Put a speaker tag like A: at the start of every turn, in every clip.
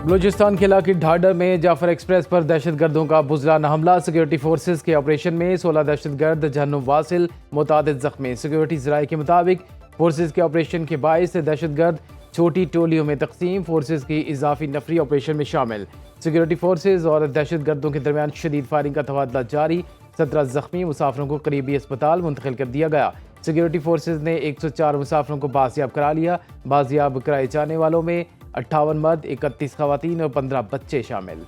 A: बलूचिस्तान के इलाके ढाडर में जाफर एक्सप्रेस पर दहशतगर्दों का बुज़दिलाना हमला। सिक्योरिटी फोर्सेज के ऑपरेशन में 16 दहशतगर्द जहन्नुम वासिल मुतादिद जख्मी। सिक्योरिटी ज़राए के मुताबिक फोर्सेज के ऑपरेशन के बायस दहशतगर्द छोटी टोलियों में तकसीम, फोर्सेज की इजाफी नफरी ऑपरेशन में शामिल। सिक्योरिटी फोर्सेज और दहशतगर्दों के दरमियान शदीद फायरिंग का तबादला जारी। 17 जख्मी मुसाफिरों को करीबी अस्पताल मुंतकिल कर दिया गया। सिक्योरिटी फोर्सेज ने 104 मुसाफिरों को बाजियाब करा लिया। बाजियाब कराए जाने वालों में 58 मर्द, 31 खवातीन और 15 बच्चे शामिल।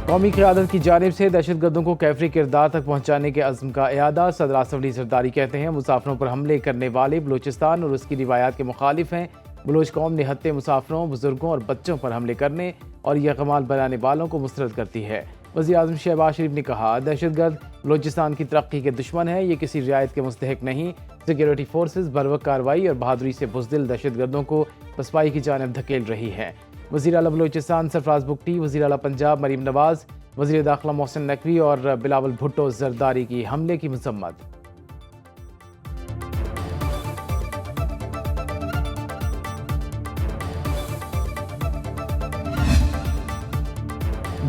A: कौमी क़यादत की जानिब से दहशतगर्दों को कैफरी किरदार तक पहुंचाने के अज़्म का इयादा। सदर आसिफ अली जरदारी कहते हैं, मुसाफिरों पर हमले करने वाले बलूचिस्तान और उसकी रिवायात के मुखालिफ हैं। बलूच कौम निहत्ते मुसाफिरों, बुजुर्गों और बच्चों पर हमले करने और यकमाल बनाने वालों को मुस्तरद करती है। वज़ीर आज़म शहबाज शरीफ ने कहा, दहशतगर्द बलूचिस्तान की तरक्की के दुश्मन है, ये किसी रियायत के मुस्तहिक नहीं। सिक्योरिटी फोर्सेज बरवक्त कार्रवाई और बहादुरी से बुज़दिल दहशतगर्दों को पसपाई की जानिब धकेल रही है। वज़ीर आला बलूचिस्तान सरफराज बुगटी, वज़ीर आला पंजाब मरीम नवाज, वज़ीर दाखिला मोहसिन नकवी और बिलावल भुट्टो जरदारी की हमले की मज़म्मत।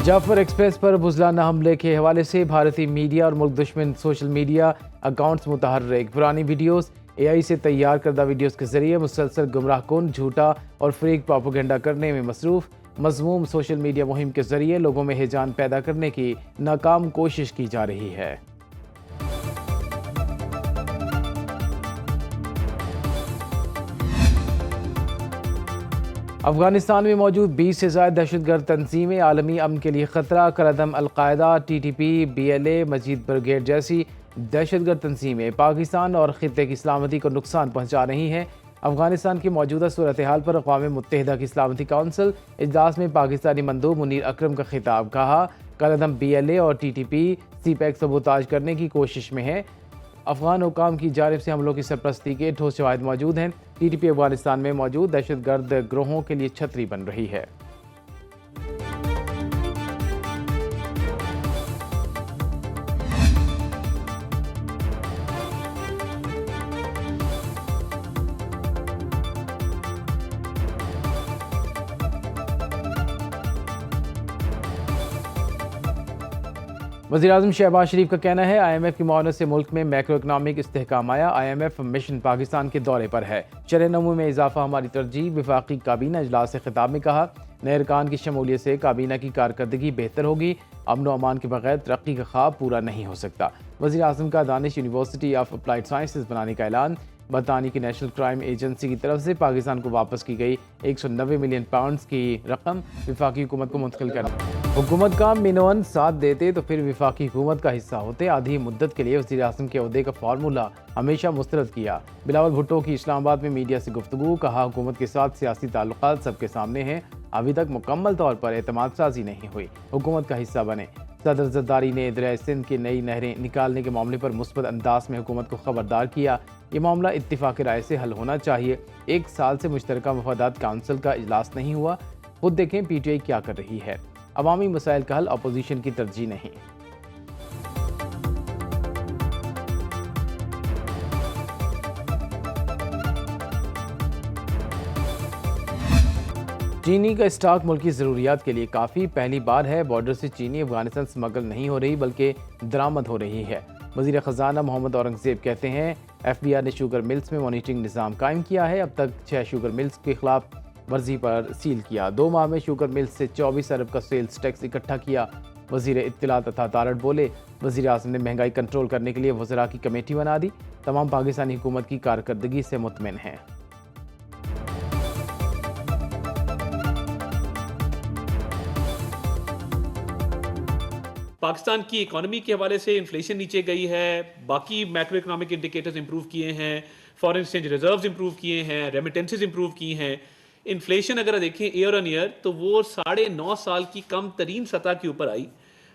A: जाफर एक्सप्रेस पर बुज़दिलाना हमले के हवाले से भारतीय मीडिया और मुल्क दुश्मन सोशल मीडिया अकाउंट्स मुतहर्रिक। पुरानी वीडियोस, AI से तैयार करदा वीडियोस के जरिए मुसलसल गुमराहकुन, झूठा और फ्रीक प्रोपेगेंडा करने में मसरूफ। मज़मूम सोशल मीडिया मुहिम के जरिए लोगों में हिजान पैदा करने की नाकाम कोशिश की जा रही है। अफगानिस्तान में मौजूद 20 से ज़ायद दहशतगर्द तंजीमें आलमी अमन के लिए खतरा। करदम अलकायदा, TTP, BLA, मजीद ब्रिगेड जैसी दहशतगर्द तंजीमें पाकिस्तान और खित्ते की सलामती को नुकसान पहुँचा रही हैं। अफगानिस्तान की मौजूदा सूरत हाल पर अक़वाम मुत्तहिदा की सलामती कौंसिल इजलास में पाकिस्तानी मंदूब मुनीर अकरम का खिताब। कहा, करदम BLA और TTP CPEC सबूताज करने की कोशिश में है। अफगान हुकाम की जानिब से हमलों की सरपरस्ती के ठोस शवाहिद मौजूद हैं। TTP अफगानिस्तान में मौजूद दहशतगर्द ग्रोहों के लिए छतरी बन रही है। वज़ीर आज़म शहबाज शरीफ का कहना है, IMF की मुआवनत से मुल्क में मैक्रो इकनॉमिक इस्तेहकाम आया। IMF मिशन पाकिस्तान के दौरे पर है। शरह नमू में इजाफा हमारी तरजीह। वफाकी काबीना इजलास से खिताब में कहा, नए अरकान की शमूलियत से काबीना की कारकर्दगी बेहतर होगी। अमन व अमान के बगैर तरक्की का ख्वाब पूरा नहीं हो सकता। वज़ीर आज़म का Danish university of applied sciences बनाने का ऐलान। बरतानी की नेशनल क्राइम एजेंसी की तरफ से पाकिस्तान को वापस की गई 190 मिलियन पाउंड्स की रकम वफाकी हुकूमत को मुंतकिल करना। हुकूमत का मिनोअन साथ देते तो फिर वफाकी हुकूमत का हिस्सा होते। आधी मुद्दत के लिए वज़ीर आज़म के ओहदे का फार्मूला हमेशा मुस्तरद किया। बिलावल भुट्टो की इस्लामाबाद में मीडिया से गुफ्तगू। कहा, हुकूमत के साथ सियासी ताल्लुकात सबके सामने हैं, अभी तक मुकम्मल तौर पर एतमाद साजी नहीं हुई, हुकूमत का हिस्सा बने। सदर जरदारी ने दरिया सिंध की नई नहरें निकालने के मामले पर मुस्बत अंदाज में हुकूमत को खबरदार किया। ये मामला इत्तिफाक़ राय से हल होना चाहिए। 1 साल से मुश्तरका मफादात काउंसिल का इजलास नहीं हुआ। खुद देखें PTI क्या कर रही है। अवामी मसाइल का हल अपोजिशन की तरजीह नहीं। चीनी का स्टॉक मुल्क की ज़रूरियात के लिए काफ़ी। पहली बार है बॉर्डर से चीनी अफगानिस्तान स्मगल नहीं हो रही बल्कि दरामद हो रही है। वज़ीर ख़जाना मोहम्मद औरंगज़ेब कहते हैं, FBR ने शुगर मिल्स में मॉनिटरिंग निज़ाम कायम किया है। अब तक 6 शुगर मिल्स के खिलाफ वर्जी पर सील किया। 2 माह में शुगर मिल्स से 24 अरब का सेल्स टैक्स इकट्ठा किया। वज़ीर इत्तला तथा तारड़ बोले, वज़ीर आज़म ने महंगाई कंट्रोल करने के लिए वज़रा की कमेटी बना दी। तमाम पाकिस्तानी हुकूमत की कारकर्दगी से मुतमिन हैं।
B: पाकिस्तान की इकोनॉमी के हवाले से इन्फ्लेशन नीचे गई है, बाकी मैक्रो इकोनॉमिक इंडिकेटर्स इंप्रूव किए हैं, फॉरेन एक्सचेंज रिजर्व्स इंप्रूव किए हैं, रेमिटेंसेस इंप्रूव की हैं। इन्फ्लेशन अगर देखें ईयर ऑन ईयर तो वो 9.5 साल की कम तरीन सतह के ऊपर आई,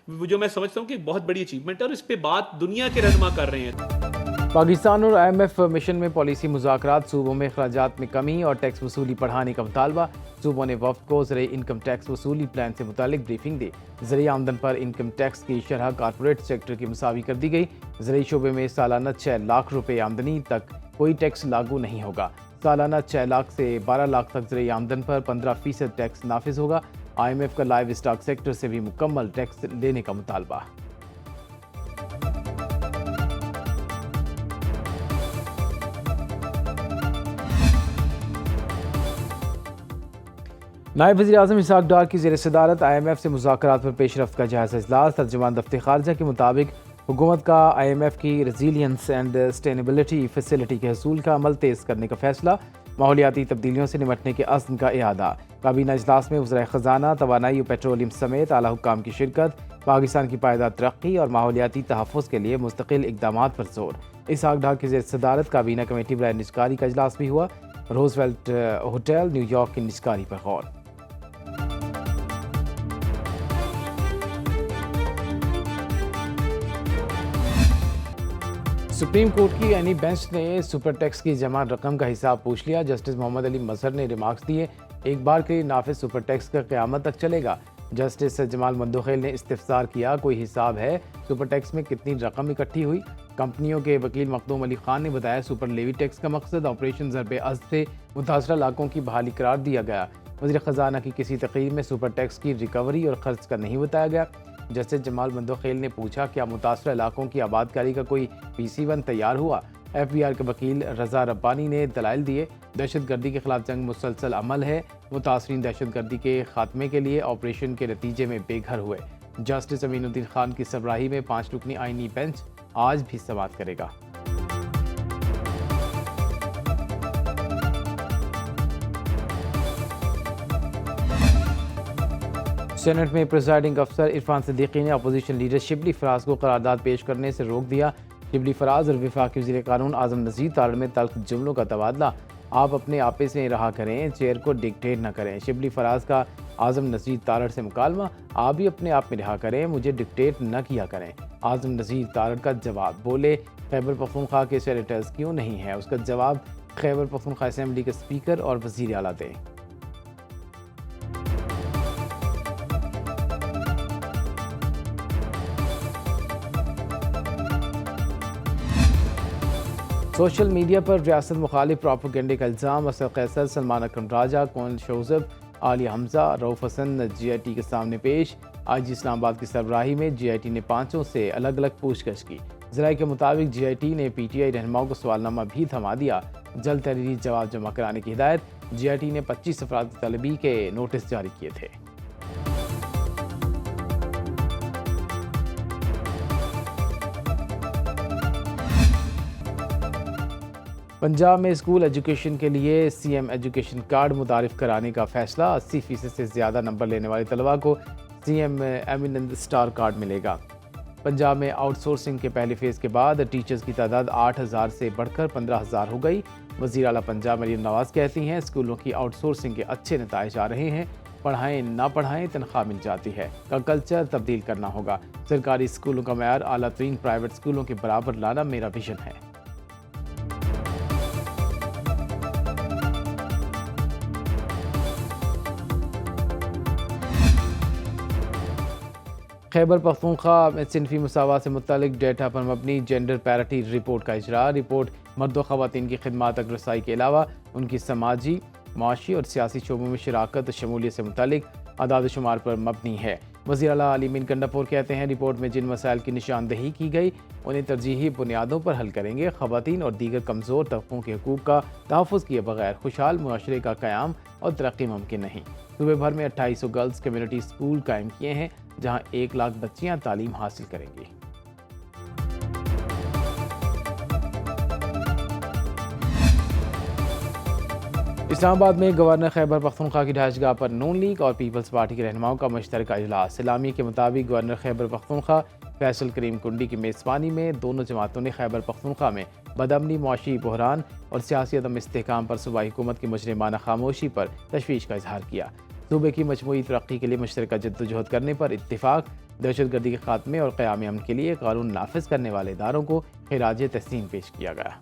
B: जो मैं समझता हूँ कि बहुत बड़ी अचीवमेंट है और इस पे बात दुनिया के रहनुमा कर रहे हैं।
A: पाकिस्तान और IMF मिशन में पॉलिसी मुज़ाकरात। सूबों में अखराजात में कमी और टैक्स वसूली बढ़ाने का मुतालबा। सूबों ने वफ़द को ज़रिए इनकम टैक्स वसूली प्लान से मुतालिक ब्रीफिंग दी। ज़रिए आमदन पर इनकम टैक्स की शरह कॉरपोरेट सेक्टर की मुसावी कर दी गई। ज़रिए शोबे में सालाना 6 लाख रुपये आमदनी तक कोई टैक्स लागू नहीं होगा। सालाना 6 लाख से 12 लाख तक ज़रिए आमदन पर 15% टैक्स नाफिज होगा। IMF का लाइव स्टॉक सेक्टर से भी मुकम्मल टैक्स लेने का मुतालबा। नायब वज़ीर-ए-आज़म इसहाक़ डार की ज़ेर सदारत IMF से मुज़ाकरात पर पेशरफ्त का जायज़ा इजलास। तर्जुमान दफ्तर ख़ारजा के मुताबिक हुकूमत का IMF की रेजिलियंस एंड सस्टेनेबिलिटी फैसिलिटी के हसूल का अमल तेज़ करने का फैसला। माहौलियाती तब्दीलियों से निमटने के अज़्म का इआदा। काबीना इजलास में वज़ीर ख़ज़ाना, तवानाई और पेट्रोलियम समेत आला हुक्काम की शिरकत। पाकिस्तान की पायदार तरक्की और माहौलियाती तहफ़्फ़ुज़ के लिए मुस्तकिल इक़दामात पर जोर। इसहाक़ डार की ज़ेर सदारत काबीना कमेटी बराए निजकारी का इजलास भी हुआ। रोजवेल्ट होटल न्यूयॉर्क की निजकारी पर गौर। सुप्रीम कोर्ट की यानी बेंच ने सुपर टैक्स की जमा रकम का हिसाब पूछ लिया। जस्टिस मोहम्मद अली मजहर ने रिमार्क्स दिए, एक बार के लिए नाफिज सुपर टैक्स का क़यामत तक चलेगा। जस्टिस जमाल मंदोखेल ने इस्तिफसार किया, कोई हिसाब है सुपर टैक्स में कितनी रकम इकट्ठी हुई। कंपनियों के वकील मखदूम अली खान ने बताया, सुपर लेवी टैक्स का मकसद ऑपरेशन ज़रबे अज़्द से मुतासरा इलाकों की बहाली करार दिया गया। वज़ीर ख़ज़ाना की किसी तकरीर में सुपर टैक्स की रिकवरी और खर्च का नहीं बताया गया। जस्टिस जमाल मंदोखेल ने पूछा, क्या मुतासरा इलाकों की आबादकारी का कोई PC1 तैयार हुआ। FBR के वकील रज़ा रब्बानी ने दलाइल दिए, दहशत गर्दी के खिलाफ जंग मुसलसल अमल है। मुतासरीन दहशत गर्दी के खात्मे के लिए ऑपरेशन के नतीजे में बेघर हुए। जस्टिस अमीनुद्दीन खान की सरबराही में 5 रुकनी आईनी बेंच आज भी समाअत करेगा। सेनेट में प्रिजाइडिंग अफसर इरफान सिद्दीकी ने अपोजिशन लीडर शिबली फराज को करारदाद पेश करने से रोक दिया। शिबली फराज और वफाकी वज़ीर कानून आज़म नज़ीर तारड़ में तल्ख जुमलों का तबादला। आप अपने आपे से रहा करें, चेयर को डिक्टेट न करें। शिबली फराज का आज़म नज़ीर तारड़ से मुकालमा, आप भी अपने आप में रहा करें, मुझे डिक्टेट न किया करें। आज़म नज़ीर तारड़ का जवाब, बोले खैबर पख्तूनख्वा के सेनेटर्स क्यों नहीं है। उसका जवाब खैबर पख्तूनख्वा असेंबली के स्पीकर और वज़ीर आला दें। सोशल मीडिया पर रियासत मुखालिफ प्रोपेगेंडे का इल्ज़ाम। असद कैसर, सलमान अकरम राजा, कौन शोज़ब, आलिया हमजा, रऊफ हसन GIT के सामने पेश। आज इस्लामाबाद की सरबराही में GIT ने 5 से अलग अलग पूछगछ की। ज़राए के मुताबिक GIT ने PTI रहनुमाओं को सवालनामा भी थमा दिया। जल्द तहरीरी जवाब जमा कराने की हिदायत। GIT ने 25 अफराद की तलबी के नोटिस जारी किए थे। पंजाब में स्कूल एजुकेशन के लिए CM एजुकेशन कार्ड मुतारिफ कराने का फैसला। 80% से ज़्यादा नंबर लेने वाले तलबा को CM एमिनेंस स्टार कार्ड मिलेगा। पंजाब में आउटसोर्सिंग के पहले फेज़ के बाद टीचर्स की तादाद 8,000 से बढ़कर 15,000 हो गई। वज़ीर आला पंजाब मरीम नवाज़ कहती हैं, स्कूलों की आउटसोर्सिंग के अच्छे नताइज आ रहे हैं। पढ़ाएं ना पढ़ाएं, तनख्वाह मिल जाती है का कल्चर तब्दील करना होगा। सरकारी स्कूलों का मयार आला तरीन प्राइवेट स्कूलों के बराबर लाना मेरा विजन है। खैबर पख्तूनख्वा में सिनफी मुसावात से मुतालिक डेटा पर मबनी जेंडर पैरिटी रिपोर्ट का इजरा। रिपोर्ट मर्द व ख़वातीन की खिदमात तक रसाई के अलावा उनकी समाजी, माशी और सियासी शोबों में शराकत और शमूलियत से मुतालिक अदाद शुमार पर मबनी है। वज़ीर आला अली मीन गंडापुर कहते हैं, रिपोर्ट में जिन मसाइल की निशानदही की गई उन्हें तरजीही बुनियादों पर हल करेंगे। ख़वातीन और दीगर कमज़ोर तबकों के हकूक़ का तहफ़्फ़ुज़ किए बगैर खुशहाल मुआशरे का क़याम और तरक्की मुमकिन नहीं। सूबे भर में 2800 गर्ल्स कम्युनिटी स्कूल कायम किए हैं, जहां 1 लाख बच्चियां तालीम हासिल करेंगी। इस्लामाबाद में गवर्नर खैबर पख्तूनख्वा की ढांचगाह पर नून लीग और पीपल्स पार्टी के रहनुमाओं का मुश्तरका इजलास। सलामी के मुताबिक गवर्नर खैबर पख्तूनख्वा फैसल करीम कुंडी की मेज़बानी में दोनों जमातों ने खैबर पख्तूनख्वा में बदअमनी, मुआशी बहरान और सियासी अदम इस्तेहकाम पर सूबाई हुकूमत की मुजरिमाना खामोशी पर तशवीश का इजहार किया। सूबे की मजमूई तरक्की के लिए मुश्तरका जद्दोजहद करने पर इत्तिफाक। दहशतगर्दी के खात्मे और क़याम अमन के लिए कानून नाफिज करने वाले इदारों को खिराज तहसीन पेश किया गया।